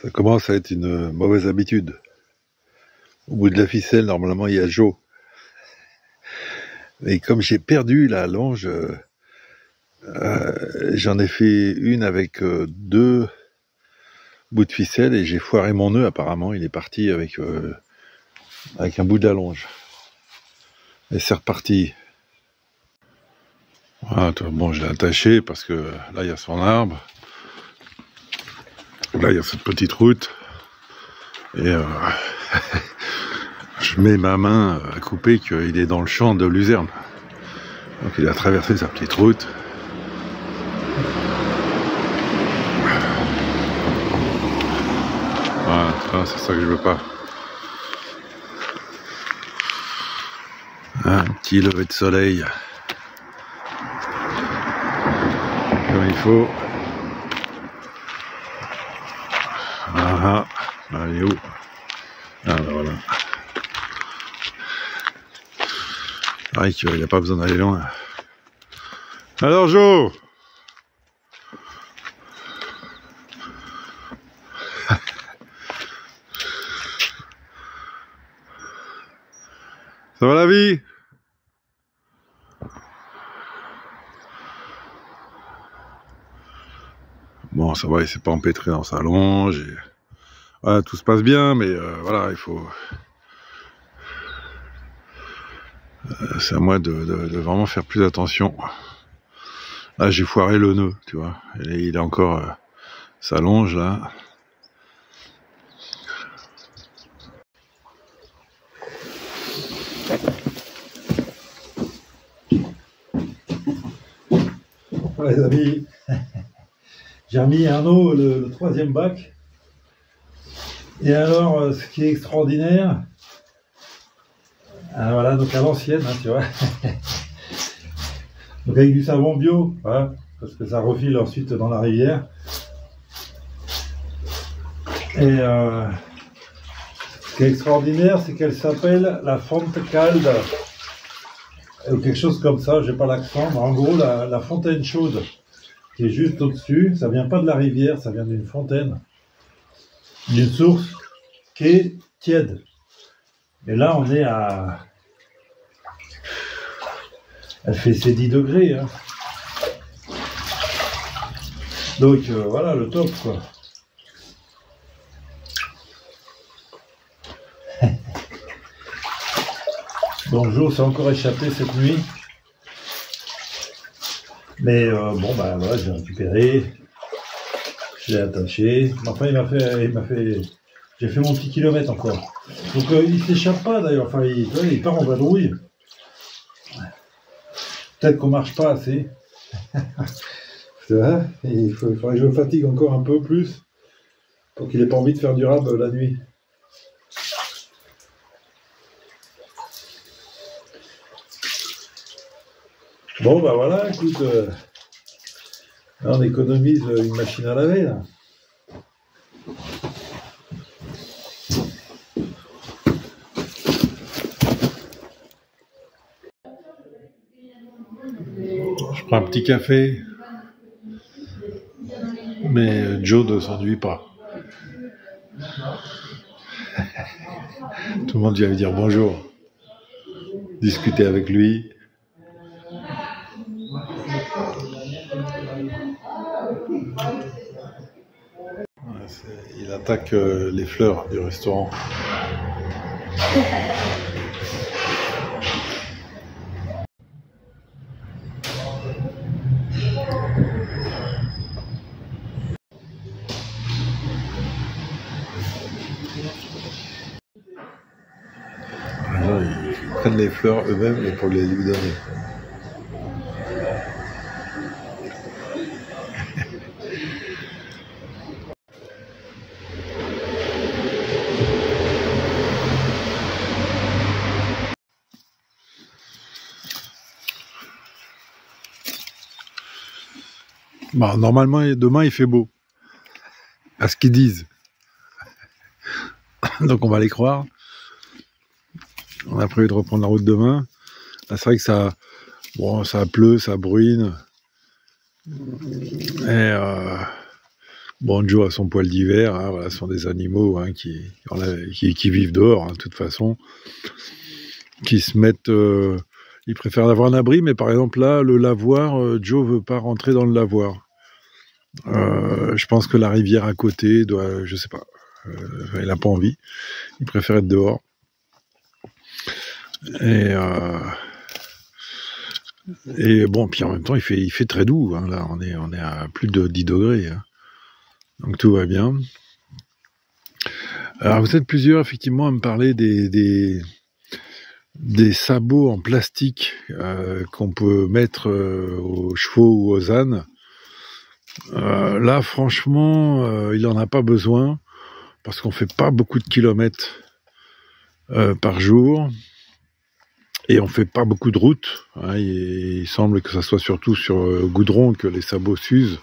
Ça commence à être une mauvaise habitude. Au bout de la ficelle, normalement, il y a Joe. Et comme j'ai perdu la longe, j'en ai fait une avec 2 bouts de ficelle et j'ai foiré mon nœud apparemment. Il est parti avec un bout de la longe. Et c'est reparti. Voilà, bon, je l'ai attaché parce que là, il y a son arbre. Là, il y a cette petite route. Et je mets ma main à couper qu'il est dans le champ de luzerne. Donc il a traversé sa petite route. Voilà, c'est ça que je veux pas. Un petit lever de soleil. Comme il faut. Ah, elle est où? Ah, ben voilà. Pareil qu'il n'a pas besoin d'aller loin. Alors, Jo! Ça va la vie? Bon, ça va, il s'est pas empêtré dans sa longe. Et... voilà, tout se passe bien, mais voilà, il faut... c'est à moi de vraiment faire plus attention. Là, j'ai foiré le nœud, tu vois. Et il a encore sa longe, là. Les amis, j'ai remis Arnaud le 3e bac. Et alors, ce qui est extraordinaire, voilà, donc à l'ancienne, hein, tu vois. Donc avec du savon bio, voilà, parce que ça refile ensuite dans la rivière. Et ce qui est extraordinaire, c'est qu'elle s'appelle la fonte calde. Ou quelque chose comme ça, j'ai pas l'accent, mais en gros, la fontaine chaude qui est juste au-dessus, ça vient pas de la rivière, ça vient d'une fontaine, d'une source qui est tiède. Et là, on est à... elle fait ses 10 degrés. Hein. Donc, voilà, le top, quoi. Donc, Jo s'est encore échappé cette nuit. Mais bon, bah voilà, j'ai récupéré. Je l'ai attaché. Enfin, j'ai fait mon petit kilomètre encore. Donc, il s'échappe pas d'ailleurs. Enfin, il part en vadrouille. Peut-être qu'on marche pas assez. C'est vrai. Il faudrait que je me fatigue encore un peu plus pour qu'il ait pas envie de faire du rab la nuit. Bon, bah voilà, écoute, là on économise une machine à laver, là. Je prends un petit café, mais Joe ne s'ennuie pas. Tout le monde vient lui dire bonjour, discuter avec lui. Il attaque les fleurs du restaurant. Alors, ils prennent les fleurs eux-mêmes et pour les lui donner. Bah, normalement, demain, il fait beau. À ce qu'ils disent. Donc, on va les croire. On a prévu de reprendre la route demain. Là, c'est vrai que ça pleut, ça bruine. Et Bon, Joe a son poil d'hiver, hein, voilà, ce sont des animaux hein, qui vivent dehors, hein, de toute façon, qui se mettent... ils préfèrent avoir un abri, mais par exemple là, le lavoir, Joe veut pas rentrer dans le lavoir. Je pense que la rivière à côté doit... Je sais pas. Il n'a pas envie. Il préfère être dehors. Et bon, puis en même temps, il fait très doux. Hein, là, on est à plus de 10 degrés. Hein. Donc tout va bien. Alors vous êtes plusieurs effectivement à me parler des sabots en plastique qu'on peut mettre aux chevaux ou aux ânes. Là, franchement, il n'en a pas besoin parce qu'on fait pas beaucoup de kilomètres par jour et on fait pas beaucoup de routes. Hein, il semble que ça soit surtout sur goudron que les sabots s'usent.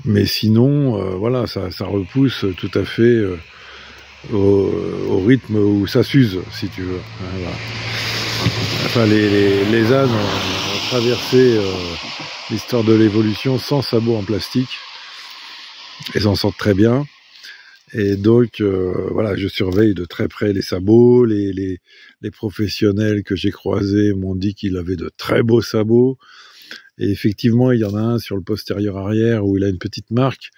Mais sinon, voilà, ça repousse tout à fait au rythme où ça s'use, si tu veux. Voilà. Enfin, les ânes ont traversé l'histoire de l'évolution sans sabots en plastique. Ils en sortent très bien. Et donc, voilà, je surveille de très près les sabots. Les professionnels que j'ai croisés m'ont dit qu'il avait de très beaux sabots. Et effectivement, il y en a un sur le postérieur arrière où il a une petite marque.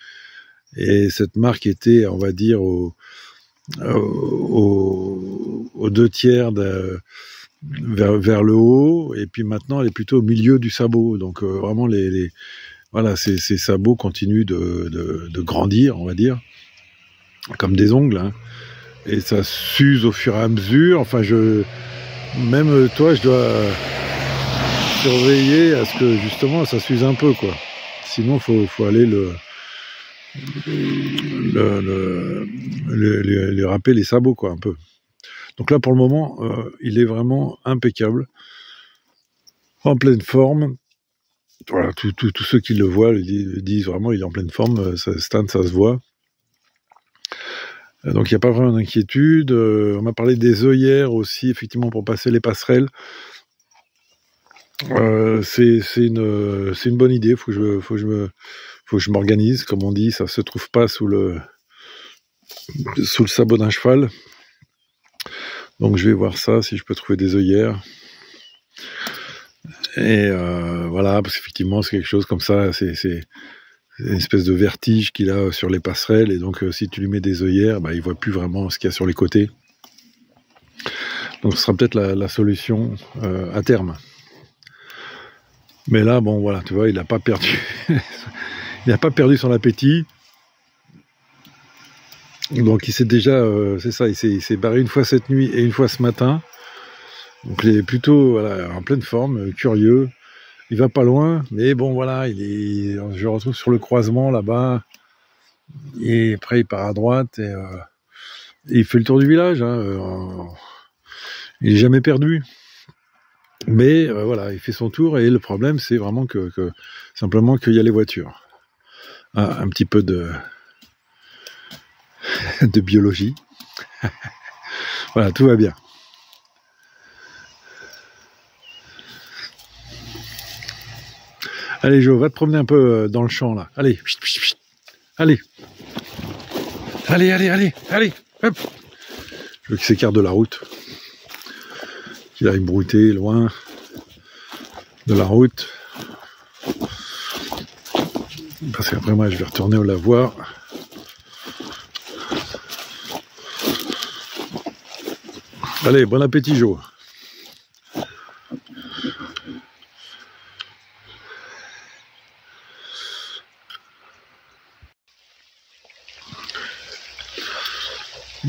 Et cette marque était, on va dire, aux 2/3 vers le haut. Et puis maintenant, elle est plutôt au milieu du sabot. Donc vraiment, voilà, ces sabots continuent de grandir, on va dire, comme des ongles. Hein. Et ça s'use au fur et à mesure. Enfin, même toi, je dois surveiller à ce que justement ça s'use un peu, quoi. Sinon faut aller lui râper les sabots, quoi, un peu. Donc là pour le moment il est vraiment impeccable, en pleine forme. Voilà, tous ceux qui le voient le disent vraiment, il est en pleine forme. Stan, ça se voit. Donc il n'y a pas vraiment d'inquiétude. On m'a parlé des œillères aussi, effectivement, pour passer les passerelles. C'est une bonne idée. Faut que je m'organise, comme on dit. Ça se trouve pas sous le sabot d'un cheval. Donc je vais voir ça, si je peux trouver des œillères. Et voilà, parce qu'effectivement c'est quelque chose comme ça. C'est une espèce de vertige qu'il a sur les passerelles. Et donc si tu lui mets des œillères, bah, il voit plus vraiment ce qu'il y a sur les côtés. Donc ce sera peut-être la solution à terme. Mais là, bon, voilà, tu vois, il n'a pas perdu, il n'a pas perdu son appétit. Donc, il s'est déjà, c'est ça, il s'est barré une fois cette nuit et une fois ce matin. Donc, il est plutôt, voilà, en pleine forme, curieux. Il va pas loin, mais bon, voilà, je le retrouve sur le croisement là-bas. Et après, il part à droite et il fait le tour du village. Hein, il est jamais perdu. Mais voilà, il fait son tour et le problème c'est vraiment que simplement qu'il y a les voitures. Ah, un petit peu de biologie. Voilà, tout va bien. Allez Jo, va te promener un peu dans le champ là. Allez, allez. Allez, hop. Je veux qu'il s'écarte de la route. Qu'il aille brouter loin de la route. Parce qu'après moi je vais retourner au lavoir. Allez, bon appétit Jo.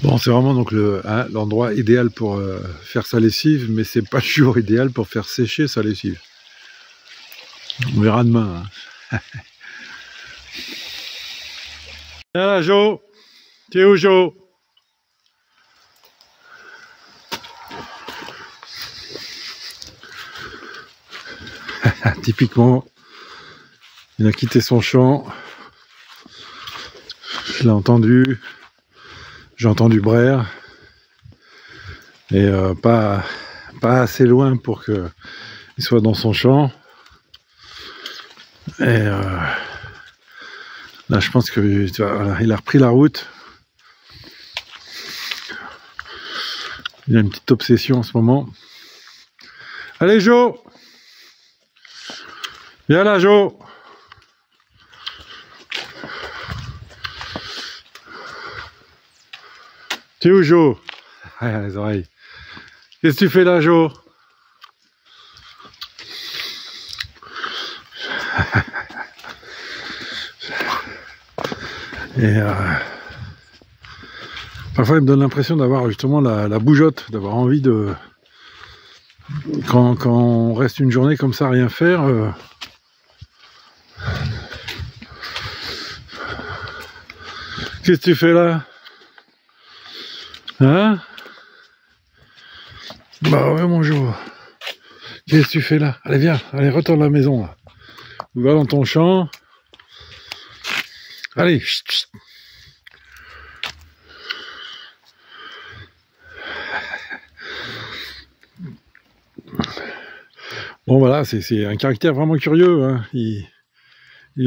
Bon, c'est vraiment donc l'endroit idéal pour faire sa lessive, mais c'est pas le jour idéal pour faire sécher sa lessive. On verra demain. Hein. Viens là, Jo. T'es où, Jo? Typiquement, il a quitté son champ. Je l'ai entendu. J'ai entendu braire. Et pas assez loin pour qu'il soit dans son champ. Et Là, je pense que tu vois, voilà, il a repris la route. Il a une petite obsession en ce moment. Allez, Jo! Viens là, Jo! Tu es où, Jo? Ah, les oreilles. Qu'est-ce que tu fais là, Jo? Et parfois, il me donne l'impression d'avoir justement la bougeotte, d'avoir envie de... Quand on reste une journée comme ça à rien faire... Qu'est-ce que tu fais là? Hein? Bah ouais, mon Jo. Qu'est-ce que tu fais là? Allez, viens, allez, retourne à la maison là. Va dans ton champ. Allez, chut, chut. Bon voilà, c'est un caractère vraiment curieux, hein. Il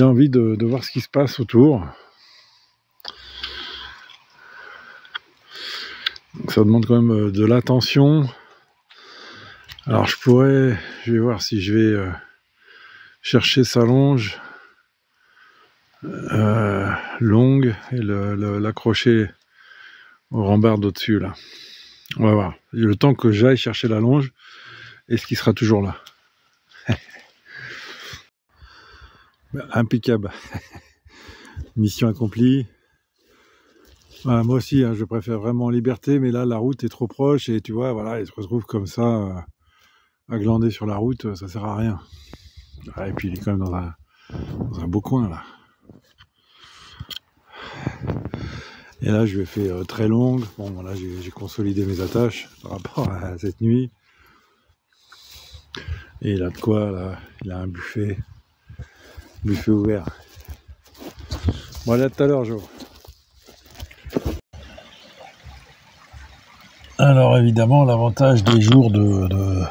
a envie de voir ce qui se passe autour. Ça demande quand même de l'attention. Alors je vais voir si je vais chercher sa longe longue et l'accrocher aux rambardes au-dessus là. On va voir. Le temps que j'aille chercher la longe, est-ce qu'il sera toujours là? Impeccable. Mission accomplie. Voilà, moi aussi, hein, je préfère vraiment liberté, mais là, la route est trop proche et tu vois, voilà, il se retrouve comme ça, à glander sur la route, ça sert à rien. Ah, et puis, il est quand même dans un beau coin, là. Et là, je lui ai fait très longue. Bon, voilà, j'ai consolidé mes attaches par rapport à cette nuit. Et il a de quoi, là, il a un buffet ouvert. Bon, allez, à tout à l'heure, Jo. Alors évidemment, l'avantage des jours de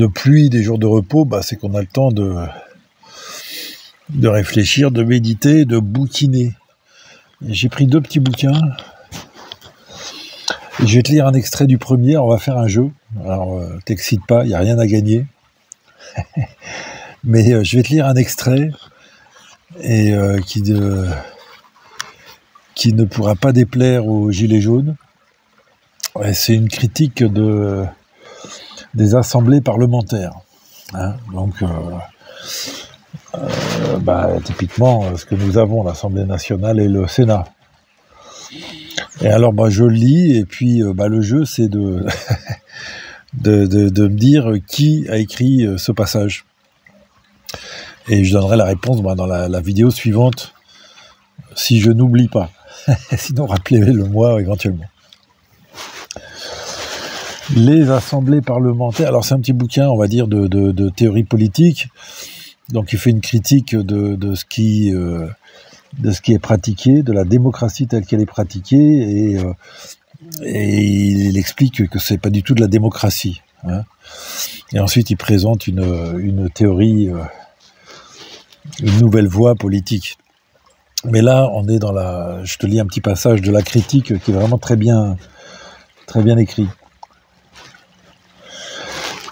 pluie, des jours de repos, bah, c'est qu'on a le temps de réfléchir, de méditer, de bouquiner. J'ai pris 2 petits bouquins. Et je vais te lire un extrait du premier, on va faire un jeu. Alors, t'excite pas, il n'y a rien à gagner. Mais je vais te lire un extrait et qui ne pourra pas déplaire aux gilets jaunes. Ouais, c'est une critique des assemblées parlementaires. Hein. Donc, typiquement, ce que nous avons, l'Assemblée nationale et le Sénat. Et alors, je lis, et puis le jeu, c'est de me dire qui a écrit ce passage. Et je donnerai la réponse dans la vidéo suivante, si je n'oublie pas. Sinon, rappelez-le moi éventuellement. Les assemblées parlementaires, alors c'est un petit bouquin, on va dire, de théorie politique. Donc il fait une critique de ce qui est pratiqué, de la démocratie telle qu'elle est pratiquée, et il explique que c'est pas du tout de la démocratie. Hein. Et ensuite il présente une théorie, une nouvelle voie politique. Mais là, on est je te lis un petit passage de la critique qui est vraiment très bien écrit.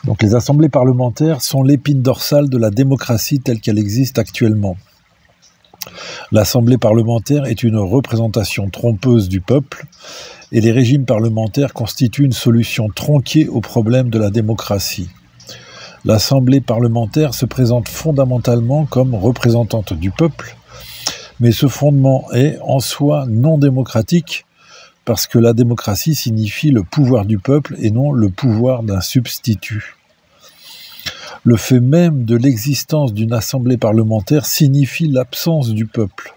Donc les assemblées parlementaires sont l'épine dorsale de la démocratie telle qu'elle existe actuellement. L'assemblée parlementaire est une représentation trompeuse du peuple et les régimes parlementaires constituent une solution tronquée au problème de la démocratie. L'assemblée parlementaire se présente fondamentalement comme représentante du peuple, mais ce fondement est en soi non démocratique parce que la démocratie signifie le pouvoir du peuple et non le pouvoir d'un substitut. Le fait même de l'existence d'une assemblée parlementaire signifie l'absence du peuple.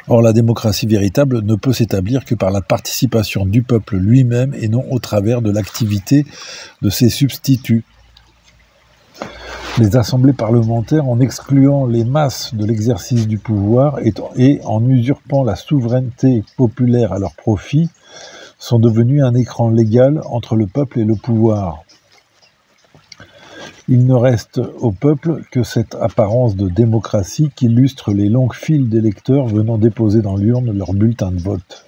Or, la démocratie véritable ne peut s'établir que par la participation du peuple lui-même et non au travers de l'activité de ses substituts. Les assemblées parlementaires, en excluant les masses de l'exercice du pouvoir et en usurpant la souveraineté populaire à leur profit, sont devenues un écran légal entre le peuple et le pouvoir. Il ne reste au peuple que cette apparence de démocratie qu'illustre les longues files d'électeurs venant déposer dans l'urne leur bulletin de vote.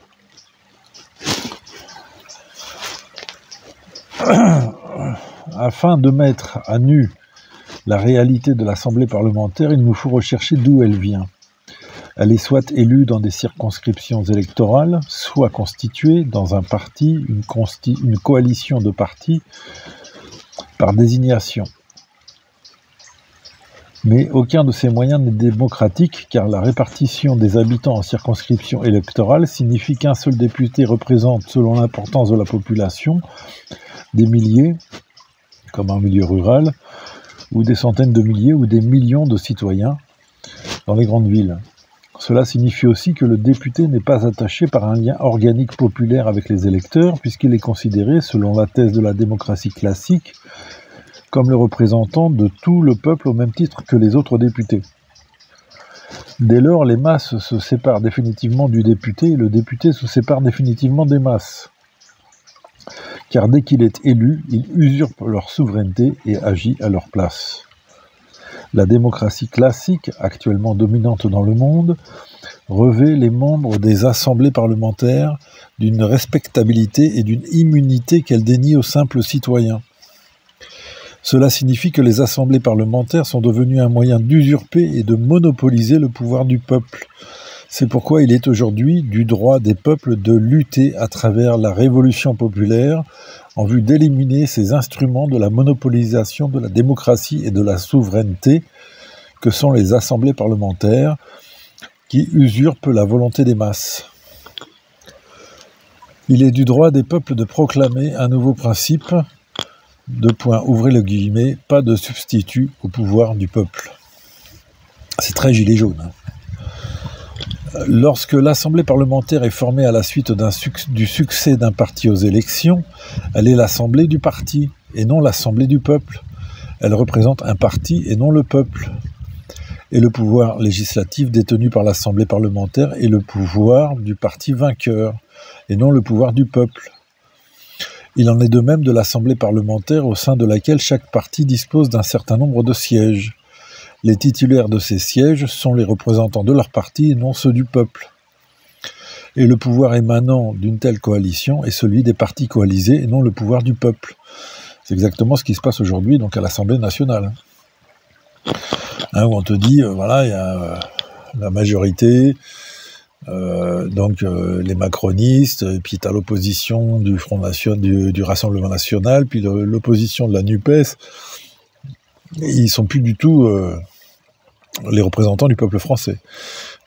Afin de mettre à nu la réalité de l'Assemblée parlementaire, il nous faut rechercher d'où elle vient. Elle est soit élue dans des circonscriptions électorales, soit constituée dans un parti, une coalition de partis, par désignation. Mais aucun de ces moyens n'est démocratique, car la répartition des habitants en circonscription électorale signifie qu'un seul député représente, selon l'importance de la population, des milliers, comme en milieu rural, ou des centaines de milliers ou des millions de citoyens dans les grandes villes. Cela signifie aussi que le député n'est pas attaché par un lien organique populaire avec les électeurs, puisqu'il est considéré, selon la thèse de la démocratie classique, comme le représentant de tout le peuple au même titre que les autres députés. Dès lors, les masses se séparent définitivement du député et le député se sépare définitivement des masses. Car dès qu'il est élu, il usurpe leur souveraineté et agit à leur place. La démocratie classique, actuellement dominante dans le monde, revêt les membres des assemblées parlementaires d'une respectabilité et d'une immunité qu'elle dénie aux simples citoyens. Cela signifie que les assemblées parlementaires sont devenues un moyen d'usurper et de monopoliser le pouvoir du peuple. C'est pourquoi il est aujourd'hui du droit des peuples de lutter à travers la révolution populaire en vue d'éliminer ces instruments de la monopolisation de la démocratie et de la souveraineté que sont les assemblées parlementaires qui usurpent la volonté des masses. Il est du droit des peuples de proclamer un nouveau principe, ouvrez le guillemet, pas de substitut au pouvoir du peuple. C'est très gilet jaune. Lorsque l'Assemblée parlementaire est formée à la suite du succès d'un parti aux élections, elle est l'Assemblée du parti et non l'Assemblée du peuple. Elle représente un parti et non le peuple. Et le pouvoir législatif détenu par l'Assemblée parlementaire est le pouvoir du parti vainqueur et non le pouvoir du peuple. Il en est de même de l'Assemblée parlementaire au sein de laquelle chaque parti dispose d'un certain nombre de sièges. Les titulaires de ces sièges sont les représentants de leur parti et non ceux du peuple. Et le pouvoir émanant d'une telle coalition est celui des partis coalisés et non le pouvoir du peuple. C'est exactement ce qui se passe aujourd'hui donc à l'Assemblée nationale. Où on te dit, voilà, il y a la majorité, les macronistes, et puis tu as l'opposition du Front National, du Rassemblement National, puis l'opposition de la NUPES. Ils ne sont plus du tout les représentants du peuple français,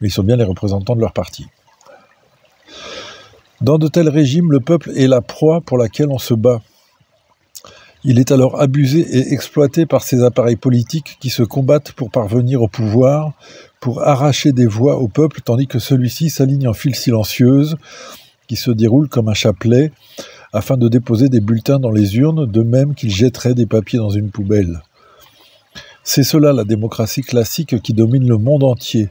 mais ils sont bien les représentants de leur parti. Dans de tels régimes, le peuple est la proie pour laquelle on se bat. Il est alors abusé et exploité par ces appareils politiques qui se combattent pour parvenir au pouvoir, pour arracher des voix au peuple, tandis que celui-ci s'aligne en file silencieuse, qui se déroule comme un chapelet, afin de déposer des bulletins dans les urnes, de même qu'il jetterait des papiers dans une poubelle. C'est cela la démocratie classique qui domine le monde entier,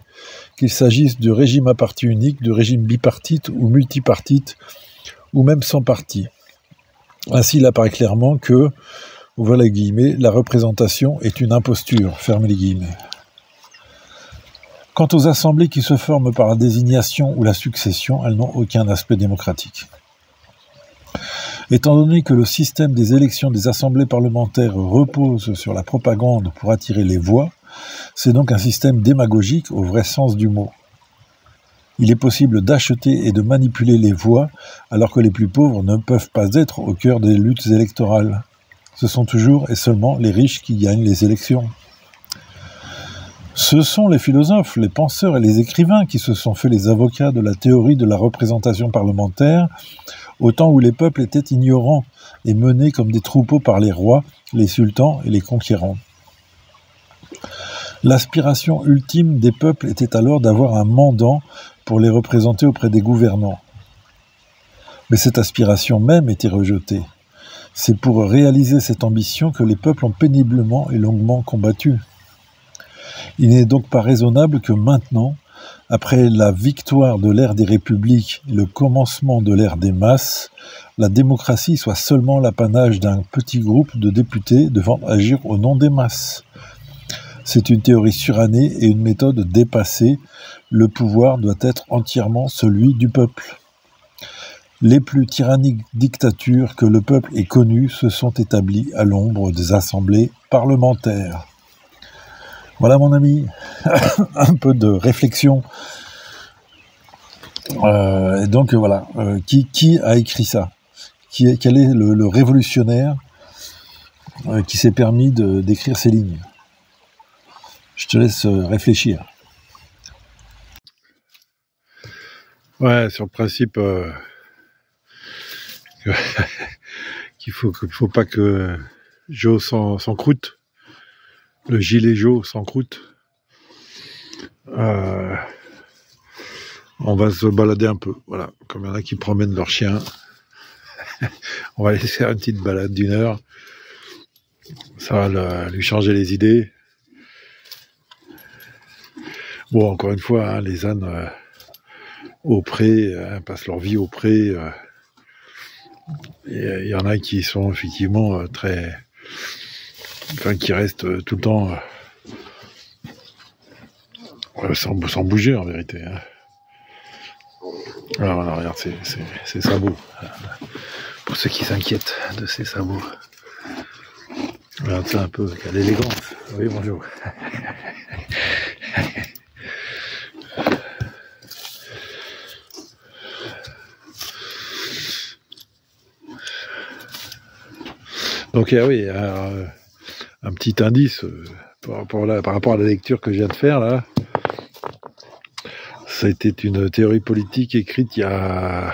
qu'il s'agisse de régime à parti unique, de régime bipartite ou multipartite, ou même sans parti. Ainsi, il apparaît clairement que, ouvrez les guillemets, la représentation est une imposture, fermez les guillemets. Quant aux assemblées qui se forment par la désignation ou la succession, elles n'ont aucun aspect démocratique. Étant donné que le système des élections des assemblées parlementaires repose sur la propagande pour attirer les voix, c'est donc un système démagogique au vrai sens du mot. Il est possible d'acheter et de manipuler les voix alors que les plus pauvres ne peuvent pas être au cœur des luttes électorales. Ce sont toujours et seulement les riches qui gagnent les élections. Ce sont les philosophes, les penseurs et les écrivains qui se sont fait les avocats de la théorie de la représentation parlementaire, au temps où les peuples étaient ignorants et menés comme des troupeaux par les rois, les sultans et les conquérants. L'aspiration ultime des peuples était alors d'avoir un mandant pour les représenter auprès des gouvernants. Mais cette aspiration même était rejetée. C'est pour réaliser cette ambition que les peuples ont péniblement et longuement combattu. Il n'est donc pas raisonnable que maintenant, Après la victoire de l'ère des républiques et le commencement de l'ère des masses, la démocratie soit seulement l'apanage d'un petit groupe de députés devant agir au nom des masses. C'est une théorie surannée et une méthode dépassée. Le pouvoir doit être entièrement celui du peuple. Les plus tyranniques dictatures que le peuple ait connues se sont établies à l'ombre des assemblées parlementaires. Voilà mon ami, un peu de réflexion. Donc voilà, qui a écrit ça? Quel est le révolutionnaire qui s'est permis d'écrire ces lignes? Je te laisse réfléchir. Ouais, sur le principe qu'il faut pas que Joe s'encroute, le gilet Joe s'encroute. On va se balader un peu, voilà, comme il y en a qui promènent leur chien. On va aller faire une petite balade d'1 heure. Ça va lui changer les idées. Bon, encore une fois, hein, les ânes au pré, passent leur vie au pré. Il y en a qui sont effectivement qui restent tout le temps sans bouger en vérité. Hein. Alors, regarde, c'est sabots. Pour ceux qui s'inquiètent de ces sabots. Regarde ça un peu, quelle élégance. Oui, bonjour. Donc oui, un petit indice par rapport à la lecture que je viens de faire là. Ça a été une théorie politique écrite il y a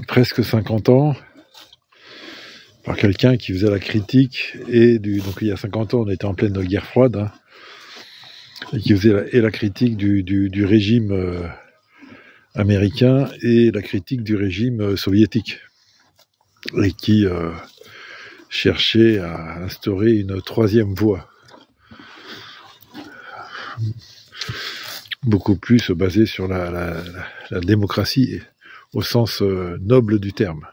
presque 50 ans par quelqu'un qui faisait la critique donc il y a 50 ans on était en pleine guerre froide hein, et qui faisait la critique du régime américain et la critique du régime soviétique et qui cherchait à instaurer une troisième voie beaucoup plus basée sur la démocratie au sens noble du terme.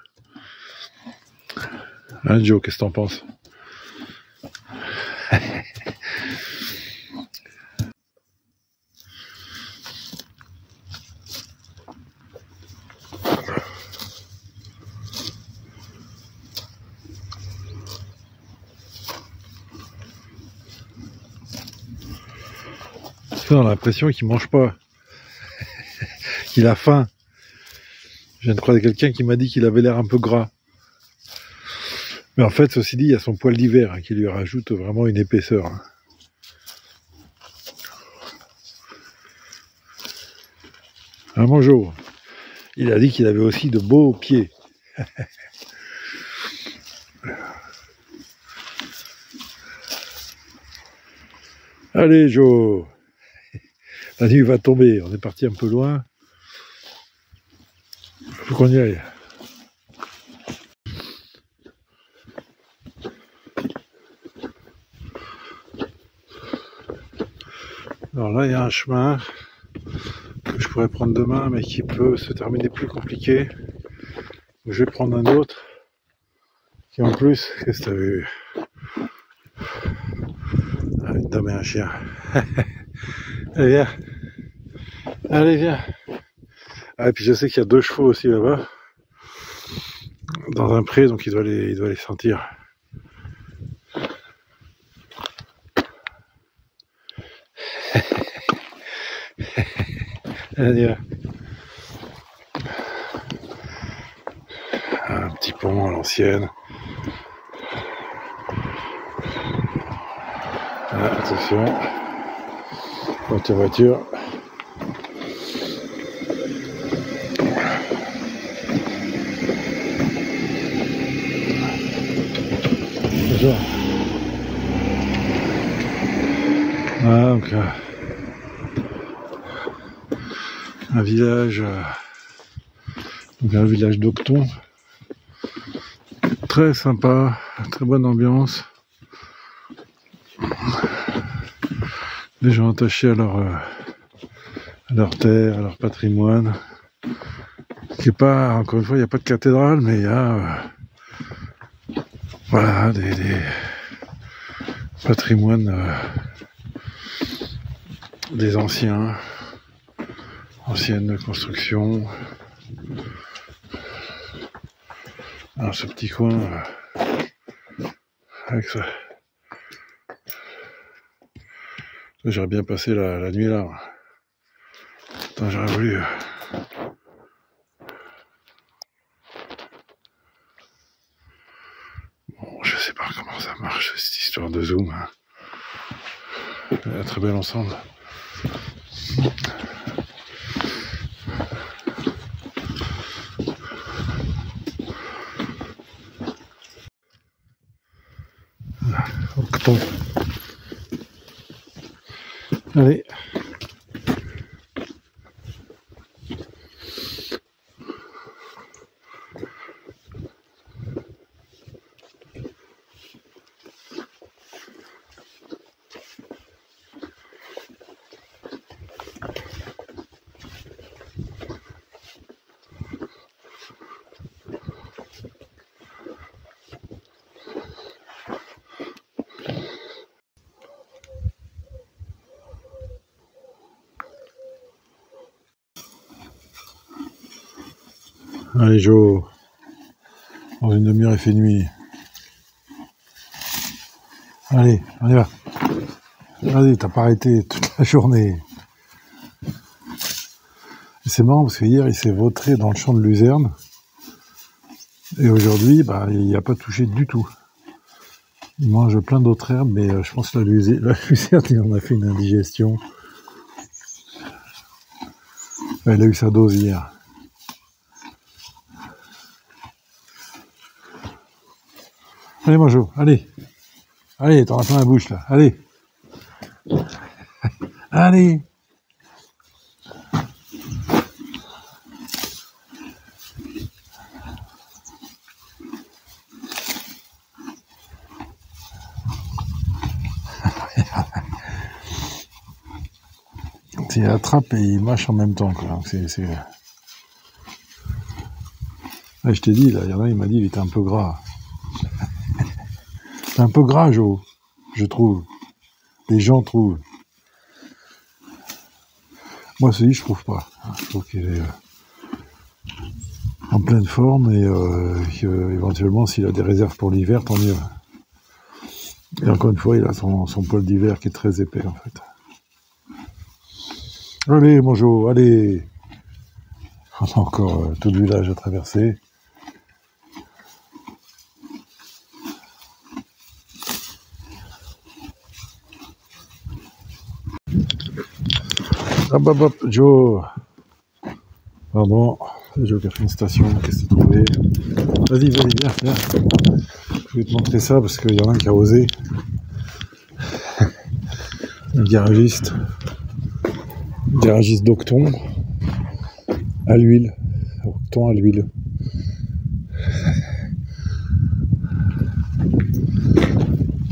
Hein Joe, qu'est-ce que t'en penses? On a l'impression qu'il mange pas, qu'il a faim. Je viens de croiser quelqu'un qui m'a dit qu'il avait l'air un peu gras. Mais en fait, ceci dit, il y a son poil d'hiver hein, qui lui rajoute vraiment une épaisseur. Hein. Ah, bonjour. Il a dit qu'il avait aussi de beaux pieds. Allez, Joe. La nuit va tomber. On est parti un peu loin. Faut qu'on y aille. Alors là, il y a un chemin que je pourrais prendre demain, mais qui peut se terminer plus compliqué. Je vais prendre un autre, qui en plus, qu'est-ce que t'as vu? Une dame et un chien. Allez, viens. Allez, viens. Ah, et puis je sais qu'il y a 2 chevaux aussi là-bas, dans un pré, donc il doit les sentir. Allez, viens. Un petit pont à l'ancienne. Ah, attention. Voiture. Bonjour. Ah, donc un village, un village d'Octon. Très sympa, très bonne ambiance. Des gens attachés à leur terre, à leur patrimoine, qui est pas, encore une fois, il n'y a pas de cathédrale, mais il y a voilà, des patrimoines des anciennes constructions. Alors ce petit coin avec ça. J'aurais bien passé la nuit là. Attends, j'aurais voulu. Bon, je sais pas comment ça marche cette histoire de zoom. Hein. Un très bel ensemble. Octon. Allez. Allez Jo, dans une demi-heure il fait nuit. Allez, on y va. Vas-y, t'as pas arrêté toute la journée. C'est marrant parce que hier il s'est vautré dans le champ de luzerne. Et aujourd'hui, bah, il n'y a pas touché du tout. Il mange plein d'autres herbes, mais je pense que la luzerne, il en a fait une indigestion. Ouais, il a eu sa dose hier. Allez, mon Jo, allez. Allez, t'en as plein la bouche, là. Allez. Allez. Il attrape et il mâche en même temps, quoi. Donc Ah, je t'ai dit, là, il y en a, il m'a dit, il était un peu gras. C'est un peu gras, Jo, je trouve. Les gens trouvent. Moi, je trouve pas. Je trouve qu'il est en pleine forme et éventuellement, s'il a des réserves pour l'hiver, tant mieux. Et encore une fois, il a son poil d'hiver qui est très épais, en fait. Allez, mon Jo, allez. On a encore tout le village à traverser. Hop, hop, hop, Jo. Pardon, Jo qui a fait une station, qu'est-ce que tu as trouvé? Vas-y, viens. Je vais te montrer ça parce qu'il y en a un qui a osé. Un garagiste d'Octon à l'huile. Octon à l'huile.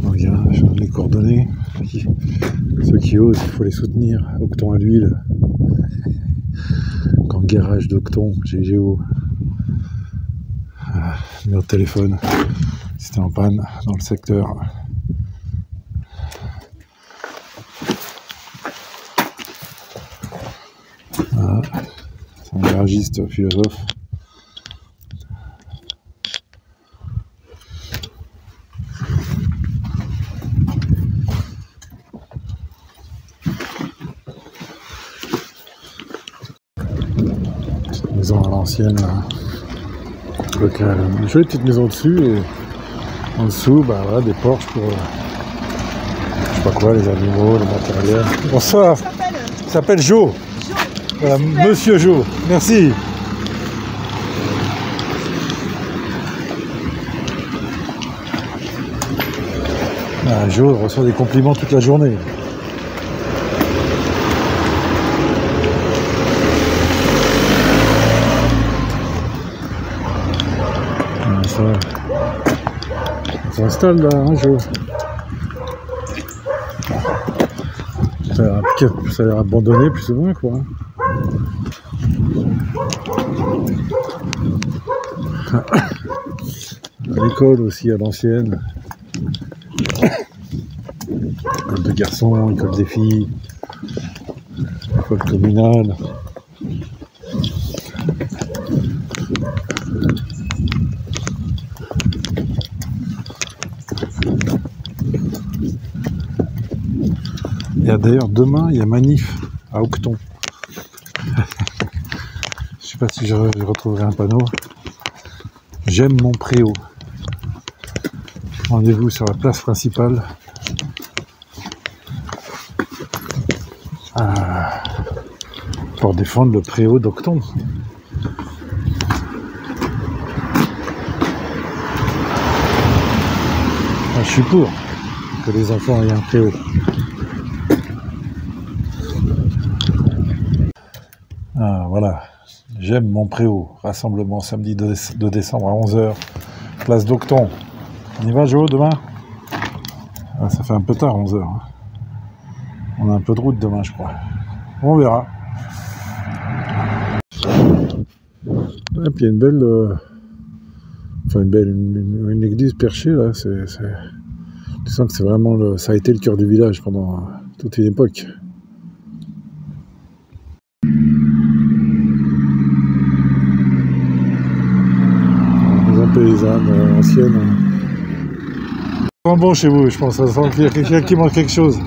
Donc, je donne les coordonnées. Ceux qui osent, il faut les soutenir. Octon à l'huile. Quand garage d'Octon, GGO. Numéro de téléphone. C'était en panne dans le secteur. Voilà. C'est un garagiste philosophe. Maison à l'ancienne, avec une jolie petite maison dessus et en dessous, bah voilà, des porches pour je sais pas quoi, les animaux, le matériel. Bonsoir. Il s'appelle Jo. Voilà, Monsieur Jo. Merci. Jo reçoit des compliments toute la journée. Ça s'installe là, un jour. Ça a l'air abandonné plus ou moins, quoi. L'école aussi à l'ancienne. École de garçons, école des filles, école communale. Et d'ailleurs demain il y a manif à Aucton. Je sais pas si je retrouverai un panneau. J'aime mon préau. Rendez-vous sur la place principale. Pour défendre le préau d'Aucton. Je suis pour que les enfants aient un préau. Voilà, j'aime mon préau. Rassemblement samedi 2 décembre à 11h, place d'Aucton. On y va, Jo, demain? Ça fait un peu tard, 11h. Hein. On a un peu de route demain, je crois. On verra. Et puis il y a une belle... une église perchée, là. Tu sens que c'est vraiment... Ça a été le cœur du village pendant toute une époque. Paysanne ancienne. Ça sent bon chez vous, je pense. Ça sent qu'il y a quelqu'un qui mange quelque chose.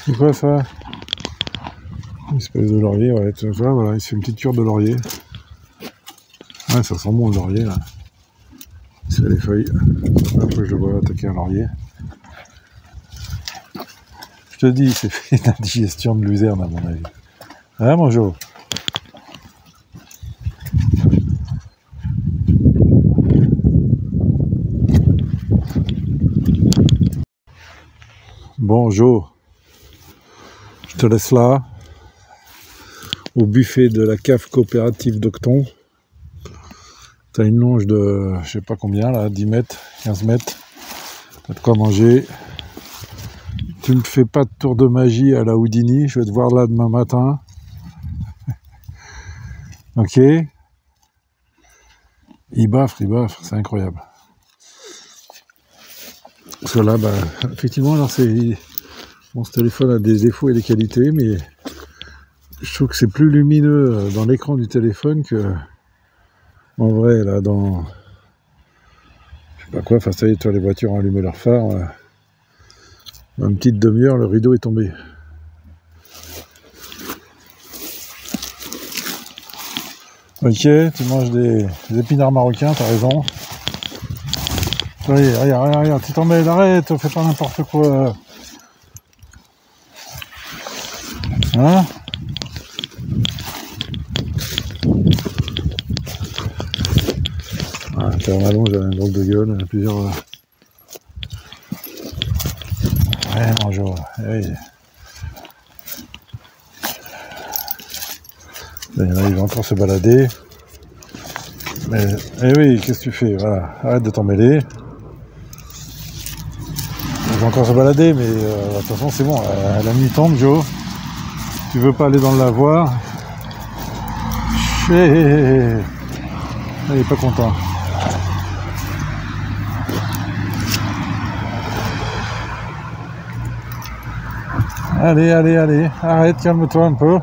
C'est quoi ça? Une espèce de laurier, ouais. Voilà, il fait une petite cure de laurier. Ouais, ça sent bon le laurier là. C'est les feuilles. Après je le vois attaquer un laurier. Je te dis, c'est fait une indigestion de luzerne à mon avis. Hein, mon Jo? Bon, Jo, je te laisse là, au buffet de la cave coopérative d'Aucton. T'as une longe de, je sais pas combien, là, 10 mètres, 15 mètres. T'as de quoi manger. Tu me fais pas de tour de magie à la Houdini, je vais te voir là demain matin. Ok? Il baffre, c'est incroyable. Parce que là, bah, effectivement, alors bon, ce téléphone a des défauts et des qualités, mais je trouve que c'est plus lumineux dans l'écran du téléphone que en vrai, là, dans... Je sais pas quoi, enfin ça y est, toi, les voitures ont allumé leur phare. Dans une petite demi-heure, le rideau est tombé. Ok, tu manges des épinards marocains, t'as raison. Regarde, tu t'en mets, arrête, fais pas n'importe quoi. Hein? Ah, t'as un allonge, un drôle de gueule, il y a plusieurs... Ouais, bonjour. Oui. Il va encore se balader. Mais, eh oui, qu'est-ce que tu fais? Voilà, arrête de t'en mêler. Il va encore se balader, mais de toute façon, c'est bon. La nuit tombe, Jo. Tu veux pas aller dans le lavoir? Il est pas content. Allez, arrête, calme-toi un peu.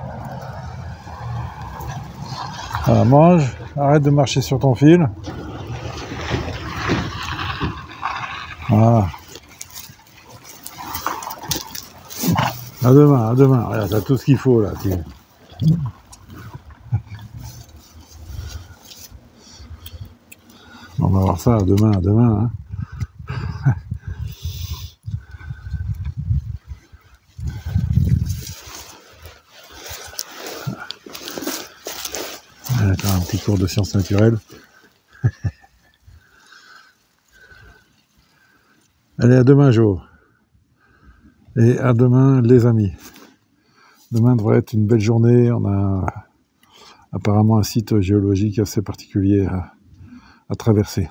Voilà, mange, arrête de marcher sur ton fil. Voilà. À demain, regarde, t'as tout ce qu'il faut là. On va voir ça à demain. Hein. Un petit cours de sciences naturelles. Allez, à demain, Jo. Et à demain, les amis. Demain devrait être une belle journée. On a apparemment un site géologique assez particulier à traverser.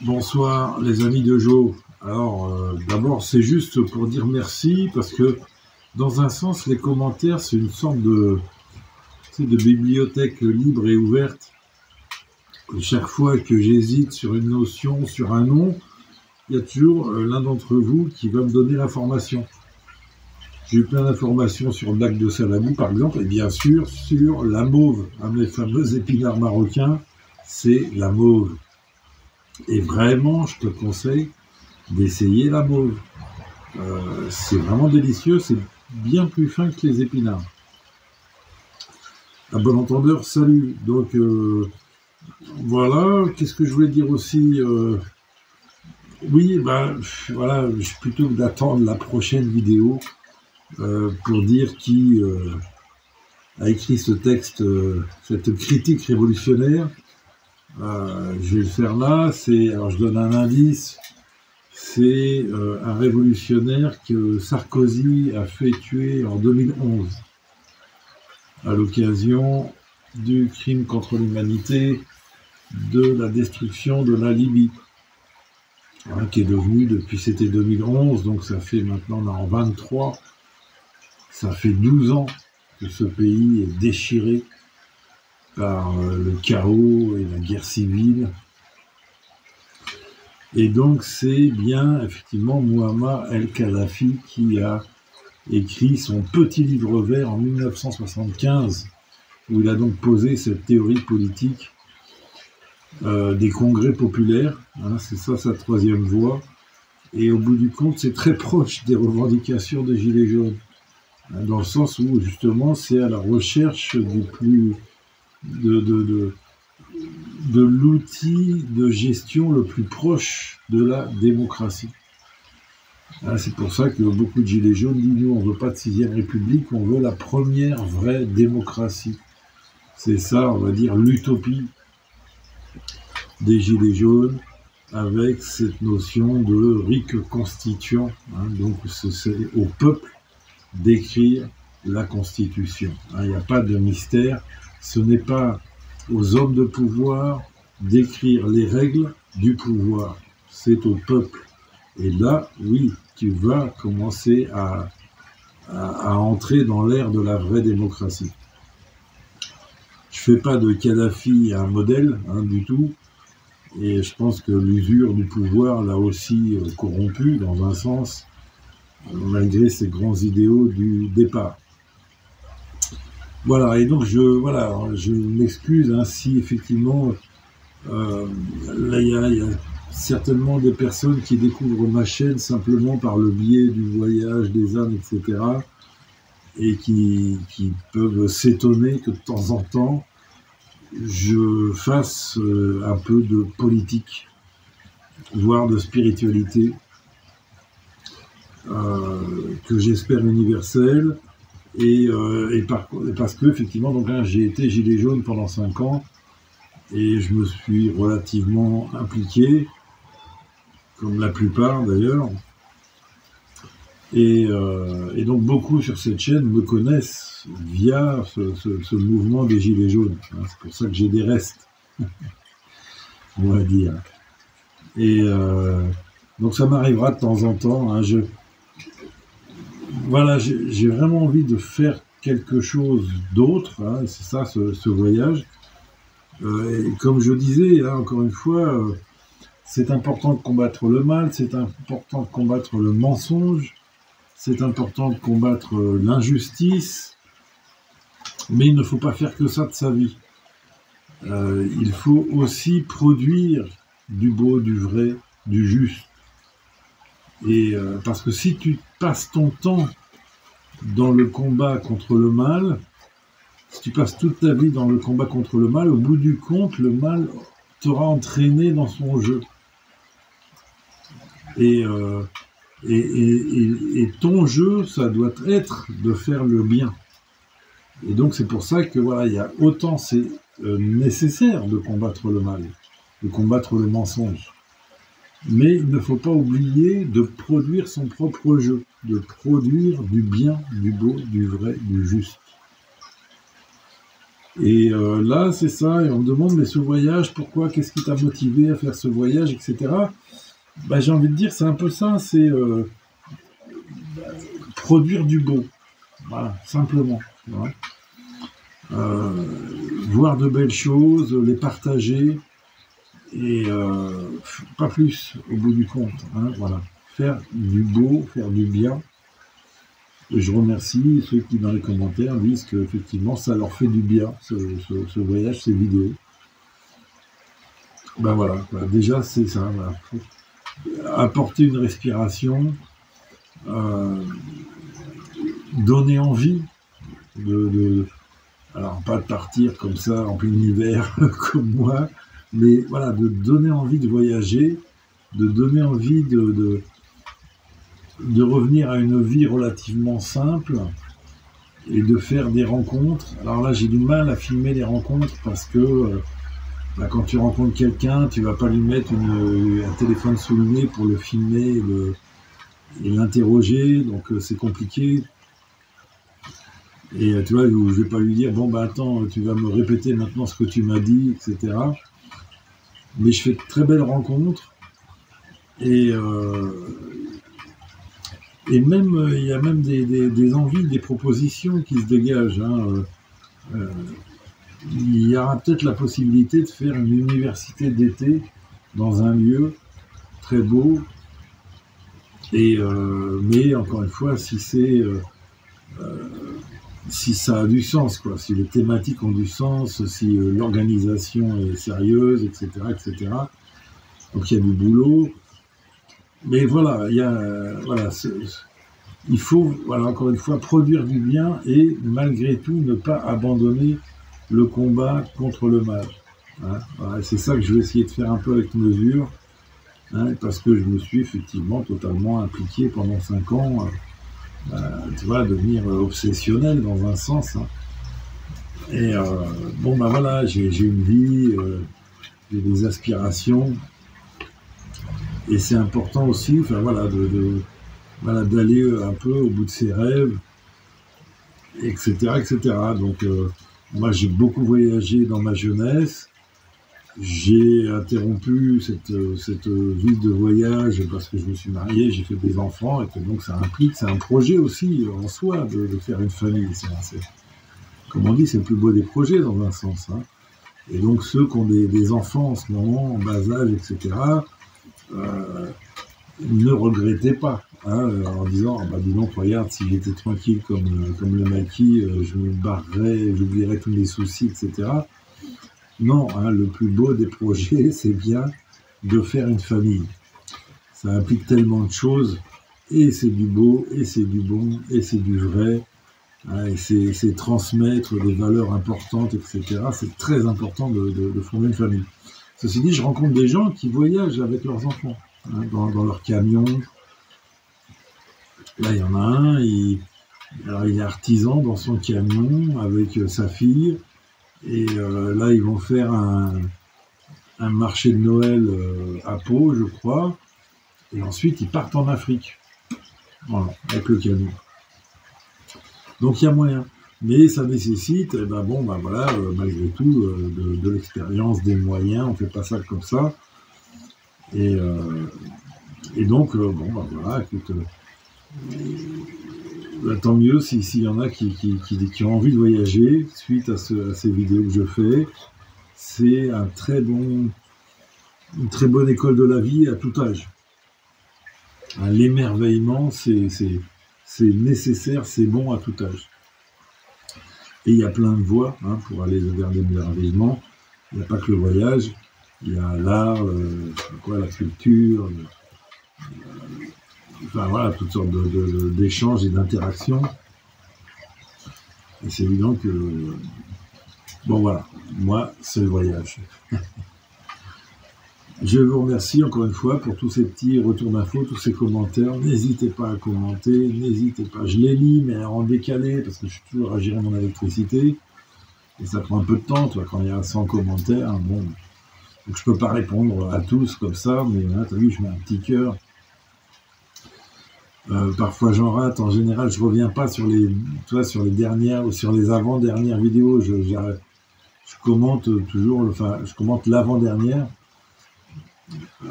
Bonsoir les amis de Jo. Alors d'abord c'est juste pour dire merci parce que dans un sens les commentaires c'est une sorte de bibliothèque libre et ouverte. Et chaque fois que j'hésite sur une notion, sur un nom, il y a toujours l'un d'entre vous qui va me donner l'information. J'ai eu plein d'informations sur le lac de Salamou par exemple et bien sûr sur la mauve, un de mes fameux épinards marocains, c'est la mauve. Et vraiment, je te conseille d'essayer la mauve. C'est vraiment délicieux, c'est bien plus fin que les épinards. À bon entendeur, salut. Donc, voilà, qu'est-ce que je voulais dire aussi oui, ben, voilà, plutôt que d'attendre la prochaine vidéo pour dire qui a écrit ce texte, cette critique révolutionnaire, je vais le faire là. Alors je donne un indice, c'est un révolutionnaire que Sarkozy a fait tuer en 2011 à l'occasion du crime contre l'humanité de la destruction de la Libye, hein, qui est devenu, depuis c'était 2011, donc ça fait maintenant on est en 23, ça fait 12 ans que ce pays est déchiré par le chaos et la guerre civile. Et donc c'est bien effectivement Mouammar el-Kadhafi qui a écrit son petit livre vert en 1975, où il a donc posé cette théorie politique des congrès populaires, hein, c'est ça sa troisième voie, et au bout du compte c'est très proche des revendications des Gilets jaunes, hein, dans le sens où justement c'est à la recherche du plus de l'outil de gestion le plus proche de la démocratie. C'est pour ça que beaucoup de gilets jaunes disent nous on ne veut pas de 6e République, on veut la première vraie démocratie. C'est ça, on va dire, l'utopie des gilets jaunes, avec cette notion de RIC constituant, hein, donc c'est au peuple d'écrire la Constitution. Il n'y a pas de mystère. Ce n'est pas aux hommes de pouvoir d'écrire les règles du pouvoir, c'est au peuple. Et là, oui, tu vas commencer à entrer dans l'ère de la vraie démocratie. Je fais pas de Kadhafi un modèle, hein, du tout, et je pense que l'usure du pouvoir l'a aussi corrompu, dans un sens, malgré ses grands idéaux du départ. Voilà, et donc je m'excuse hein, si effectivement là il y a certainement des personnes qui découvrent ma chaîne simplement par le biais du voyage des âmes, etc. et qui peuvent s'étonner que de temps en temps je fasse un peu de politique, voire de spiritualité, que j'espère universelle. Et parce que effectivement donc là j'ai été gilet jaune pendant 5 ans et je me suis relativement impliqué, comme la plupart d'ailleurs, et donc beaucoup sur cette chaîne me connaissent via ce mouvement des gilets jaunes, hein, c'est pour ça que j'ai des restes on va dire, et donc ça m'arrivera de temps en temps, hein, voilà, j'ai vraiment envie de faire quelque chose d'autre, hein, c'est ça ce voyage. Et comme je disais, hein, encore une fois, c'est important de combattre le mal, c'est important de combattre le mensonge, c'est important de combattre l'injustice, mais il ne faut pas faire que ça de sa vie. Il faut aussi produire du beau, du vrai, du juste. Et parce que si tu passes ton temps dans le combat contre le mal, si tu passes toute ta vie dans le combat contre le mal, au bout du compte, le mal t'aura entraîné dans son jeu. Et ton jeu, ça doit être de faire le bien. Et donc c'est pour ça que voilà, il y a autant c'est nécessaire de combattre le mal, de combattre le mensonge. Mais il ne faut pas oublier de produire son propre jeu, de produire du bien, du beau, du vrai, du juste. Et là, c'est ça, et on me demande, mais ce voyage, pourquoi, qu'est-ce qui t'a motivé à faire ce voyage, etc. Bah, j'ai envie de dire, c'est un peu ça, c'est produire du beau, voilà, simplement. Voilà. Voir de belles choses, les partager, et pas plus, au bout du compte. Hein, voilà. Faire du beau, faire du bien. Et je remercie ceux qui, dans les commentaires, disent qu'effectivement, ça leur fait du bien, ce voyage, ces vidéos. Ben voilà, déjà, c'est ça. Voilà. Apporter une respiration, donner envie alors, pas de partir comme ça en plein hiver, comme moi, mais voilà, de donner envie de voyager, de donner envie de revenir à une vie relativement simple et de faire des rencontres. Alors là, j'ai du mal à filmer les rencontres parce que quand tu rencontres quelqu'un, tu vas pas lui mettre un téléphone sous le nez pour le filmer et l'interroger, donc c'est compliqué. Et tu vois, je vais pas lui dire, bon, attends, tu vas me répéter maintenant ce que tu m'as dit, etc. Mais je fais de très belles rencontres. Et même, il y a même des envies, des propositions qui se dégagent. Hein. Il y aura peut-être la possibilité de faire une université d'été dans un lieu très beau. Et, mais encore une fois, si ça a du sens, quoi, si les thématiques ont du sens, si l'organisation est sérieuse, etc., etc. Donc il y a du boulot. Mais voilà, il faut, voilà, encore une fois, produire du bien et malgré tout ne pas abandonner le combat contre le mal. Hein, voilà, c'est ça que je vais essayer de faire un peu avec mesure, hein, parce que je me suis effectivement totalement impliqué pendant 5 ans. Tu vois, devenir obsessionnel dans un sens. Hein. Et bon, voilà, j'ai une vie, j'ai des aspirations. Et c'est important aussi, enfin voilà, d'aller un peu au bout de ses rêves, etc., etc. Donc, moi, j'ai beaucoup voyagé dans ma jeunesse. J'ai interrompu cette vie de voyage parce que je me suis marié, j'ai fait des enfants, et que donc ça implique, c'est un projet aussi en soi de faire une famille. Comme on dit, c'est le plus beau des projets dans un sens. Hein. Et donc ceux qui ont des enfants en ce moment, en bas âge, etc., ne regrettez pas, hein, en disant, dis donc, regarde, si j'étais tranquille comme le maquis, je me barrerais, j'oublierais tous mes soucis, etc. Non, hein, le plus beau des projets, c'est bien de faire une famille. Ça implique tellement de choses, et c'est du beau, et c'est du bon, et c'est du vrai, hein, et c'est transmettre des valeurs importantes, etc. C'est très important de fonder une famille. Ceci dit, je rencontre des gens qui voyagent avec leurs enfants, hein, dans leur camion. Là, il y en a un, il est artisan dans son camion avec sa fille. Et là, ils vont faire un marché de Noël à Pau, je crois. Et ensuite, ils partent en Afrique. Voilà, avec le camion. Donc, il y a moyen. Mais ça nécessite, voilà, malgré tout, de l'expérience, des moyens. On ne fait pas ça comme ça. Et donc, voilà, écoute... tant mieux s'il y en a qui ont envie de voyager suite à ces vidéos que je fais. C'est une très bonne école de la vie à tout âge. L'émerveillement, c'est nécessaire, c'est bon à tout âge. Et il y a plein de voies, hein, pour aller vers l'émerveillement. Il n'y a pas que le voyage, il y a l'art, la culture, enfin voilà, toutes sortes d'échanges et d'interactions. Et c'est évident que, bon voilà, moi, c'est le voyage. Je vous remercie encore une fois pour tous ces petits retours d'infos, tous ces commentaires. N'hésitez pas à commenter, n'hésitez pas. Je les lis, mais en décalé, parce que je suis toujours à gérer mon électricité. Et ça prend un peu de temps, tu vois, quand il y a 100 commentaires. Bon, donc je peux pas répondre à tous comme ça, mais hein, tu as vu, je mets un petit cœur. Parfois j'en rate, en général je reviens pas sur les dernières ou sur les avant-dernières vidéos, je commente toujours, enfin, je commente l'avant-dernière.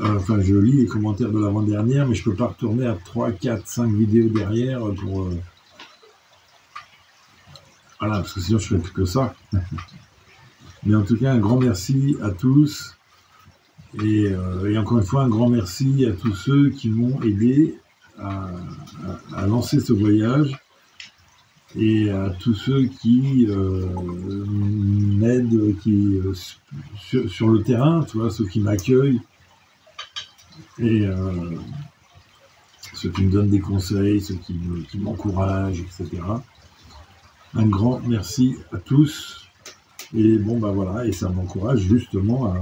Enfin, je lis les commentaires de l'avant-dernière, mais je peux pas retourner à 3, 4, 5 vidéos derrière pour... Voilà, parce que sinon je ferais plus que ça. Mais en tout cas, un grand merci à tous. Et encore une fois, un grand merci à tous ceux qui m'ont aidé à lancer ce voyage. Et à tous ceux qui m'aident, sur le terrain, tu vois, ceux qui m'accueillent. Et ceux qui me donnent des conseils, ceux qui m'encouragent, etc. Un grand merci à tous. Et bon, bah voilà, et ça m'encourage justement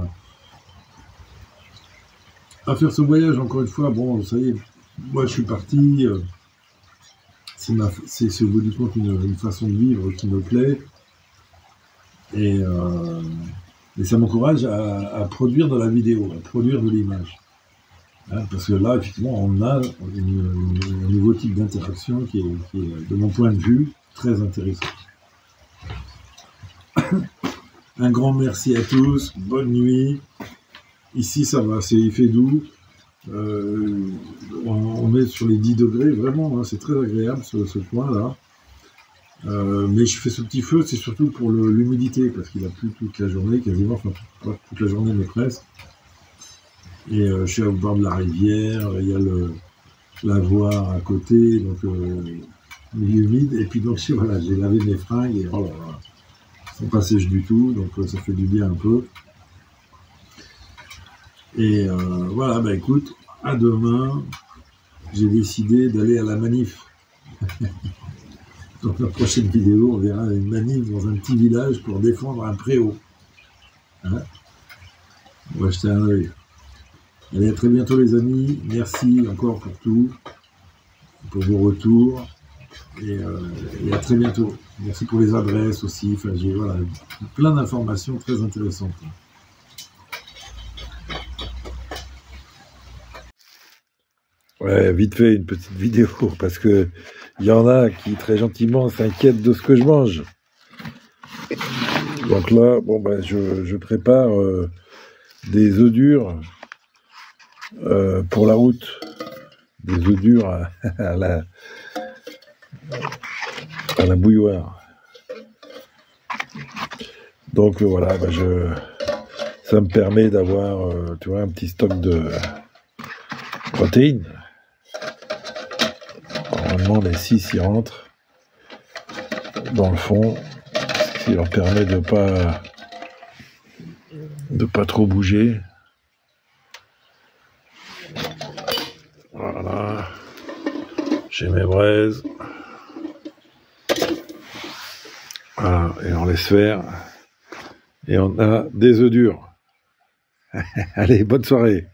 à faire ce voyage. Encore une fois, bon, vous savez, moi je suis parti, c'est au bout du compte une façon de vivre qui me plaît. Et ça m'encourage à produire de la vidéo, à produire de l'image. Hein, parce que là, effectivement, on a un nouveau type d'interaction qui est, de mon point de vue, très intéressant. Un grand merci à tous, bonne nuit. Ici, ça va, il fait doux. On est sur les 10 degrés, vraiment, hein, c'est très agréable ce coin-là. Mais je fais ce petit feu, c'est surtout pour l'humidité, parce qu'il a plu toute la journée, quasiment, enfin pas toute la journée, mais presque. Et je suis au bord de la rivière, il y a la voie à côté, donc milieu humide. Et puis donc voilà, j'ai lavé mes fringues et oh là là, elles sont pas sèches du tout, donc ça fait du bien un peu. Et voilà, bah écoute, à demain, j'ai décidé d'aller à la manif. Dans la prochaine vidéo, on verra une manif dans un petit village pour défendre un préau. Hein, on va jeter un œil. Allez, à très bientôt les amis. Merci encore pour tout, pour vos retours. Et à très bientôt. Merci pour les adresses aussi. Enfin, j'ai voilà, plein d'informations très intéressantes. Ouais, vite fait, une petite vidéo, parce que il y en a qui, très gentiment, s'inquiètent de ce que je mange. Donc là, bon, ben, je prépare des œufs durs pour la route. Des œufs durs à la bouilloire. Donc voilà, ben ça me permet d'avoir, tu vois, un petit stock de protéines. Normalement, les 6 y rentrent dans le fond, ce qui leur permet de pas trop bouger. Voilà, j'ai mes braises. Voilà, et on laisse faire. Et on a des œufs durs. Allez, bonne soirée.